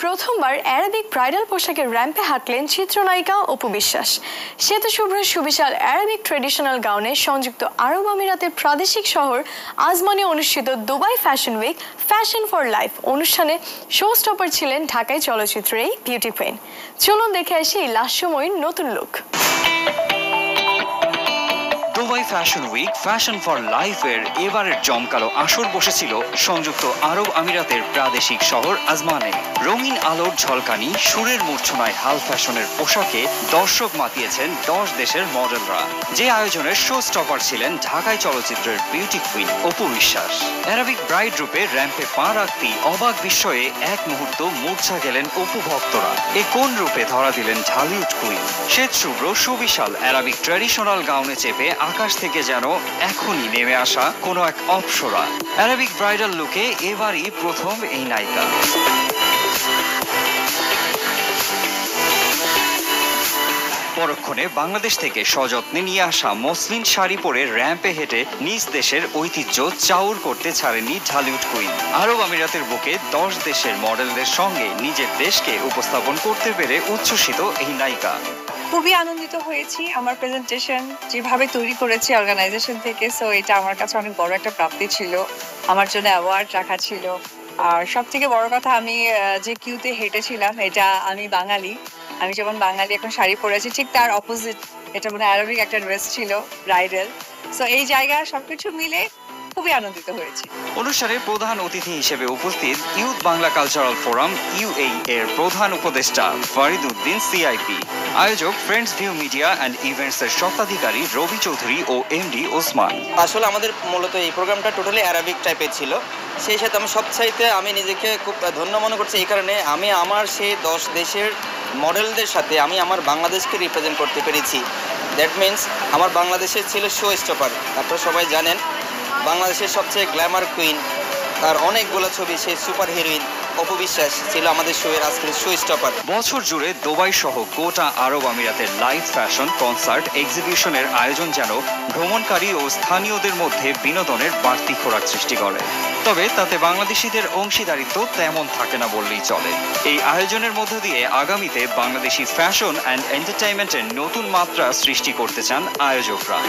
প্রথমবার Arabic bridal পোশাকে র্যাম্পে হাঁটলেন চিত্রনায়িকা অপু বিশ্বাস। শ্বেতশুভ্র সুবিশাল অ্যারাবিক ট্রেডিশনাল গাউনে সংযুক্ত আরব আমিরাতের প্রাদেশিক শহর আজমানে অনুষ্ঠিত Dubai fashion week fashion for life অনুষ্ঠানে শো স্টপার ছিলেন ঢাকাই চলচ্চিত্রের এই বিউটি কুইন। চলুন দেখে আসি এই লাস্যময়ীর নতুন look. Dubai fashion week fashion for লাইফের এবারের জমকালো আসর বসেছিল সংযুক্ত আরব আমিরাতের প্রাদেশিক শহর আজমানে। রঙিন আলোর ঝলকানি, সুরের মূর্ছনায় হাল ফ্যাশনের পোশাকে দর্শক মাতিয়েছেন 10 দেশের মডেলরা। যে আয়োজনের শো স্টপার ছিলেন ঢাকাই চলচ্চিত্রের beauty queen Apu Biswas. Arabic bride রূপে র্যাম্পে পা রাখতেই অবাক বিস্ময়ে এক মুহূর্ত মূর্ছা গেলেন অপু ভক্তরা। কোন রূপে ধরা দিলেন ঢালিউড কুইন। শ্বেতশুভ্র সুবিশাল অ্যারাবিক ট্র্যাডিশনাল গাউনে চেপে আকাশ থেকে যেন এখনই নেমে আসা কোনো এক অপ্সরা। অ্যারাবিক ব্রাইডাল লুকে এবারই প্রথম এই নায়িকা। পরক্ষণে বাংলাদেশ থেকে সযত্নে নিয়ে আসা মসলিন শাড়ি পরে র্যাম্পে হেঁটে নিজ দেশের ঐতিহ্য চাউর করতে ছাড়েননি ঢালিউড কুইন। আরব আমিরাতের বুকে 10 দেশের মডেলদের সঙ্গে নিজের দেশকে উপস্থাপন করতে পেরে উচ্ছ্বসিত এই নায়িকা। খুবই আনন্দিত হয়েছি। আমার প্রেজেন্টেশন যেভাবে তৈরি করেছি অর্গানাইজেশন থেকে, সো এটা আমার কাছে অনেক বড় একটা প্রাপ্তি ছিল। আমার জন্য অ্যাওয়ার্ড রাখা ছিল। আর সব থেকে বড় কথা, আমি যে কিউতে হেঁটেছিলাম, এটা আমি বাঙালি। আমি যেমন বাঙালি এখন শাড়ি পরেছি, ঠিক তার অপোজিট এটা মানে অ্যারাবিক একটা ড্রেস ছিল ব্রাইডাল। সো এই জায়গা সবকিছু মিলে খুবই আনন্দিত হয়েছি। অনুষ্ঠানে প্রধান অতিথি হিসেবে উপস্থিত youth Bangla cultural forum UAE এর প্রধান উপদেষ্টা ফারিদ উদ্দিন CIP, আয়োজক friends view media and events এর স্বত্বাধিকারী রবি চৌধুরী ও MD ওসমান। আসলে আমাদের মূলত এই প্রোগ্রামটা টোটালি অ্যারাবিক টাইপের ছিল। সেই সাথে আমি নিজেকে খুব ধন্য মনে করছি এই কারণে আমি আমার সেই 10 দেশের মডেলদের সাথে আমি আমার বাংলাদেশকে রিপ্রেজেন্ট করতে পেরেছি। দ্যাট মিনস আমার বাংলাদেশের ছিল শো স্টপার। আপনারা সবাই জানেন বাংলাদেশের সবচেয়ে গ্ল্যামার কুইন, তার অনেকগুলো ছবি, সেই সুপার হিরোইন অপু বিশ্বাস ছিল আমাদের শোয়ের আজকের শো স্টপার। বছর জুড়ে দুবাই সহ গোটা আরব আমিরাতের লাইভ ফ্যাশন কনসার্ট এক্সিবিশনের আয়োজন যেন ভ্রমণকারী ও স্থানীয়দের মধ্যে বিনোদনের বাড়তি খোরাক সৃষ্টি করে। তবে তাতে বাংলাদেশিদের অংশীদারিত্ব তেমন থাকে না বললেই চলে। এই আয়োজনের মধ্য দিয়ে আগামীতে বাংলাদেশি ফ্যাশন অ্যান্ড এন্টারটেইনমেন্টের নতুন মাত্রা সৃষ্টি করতে চান আয়োজকরা।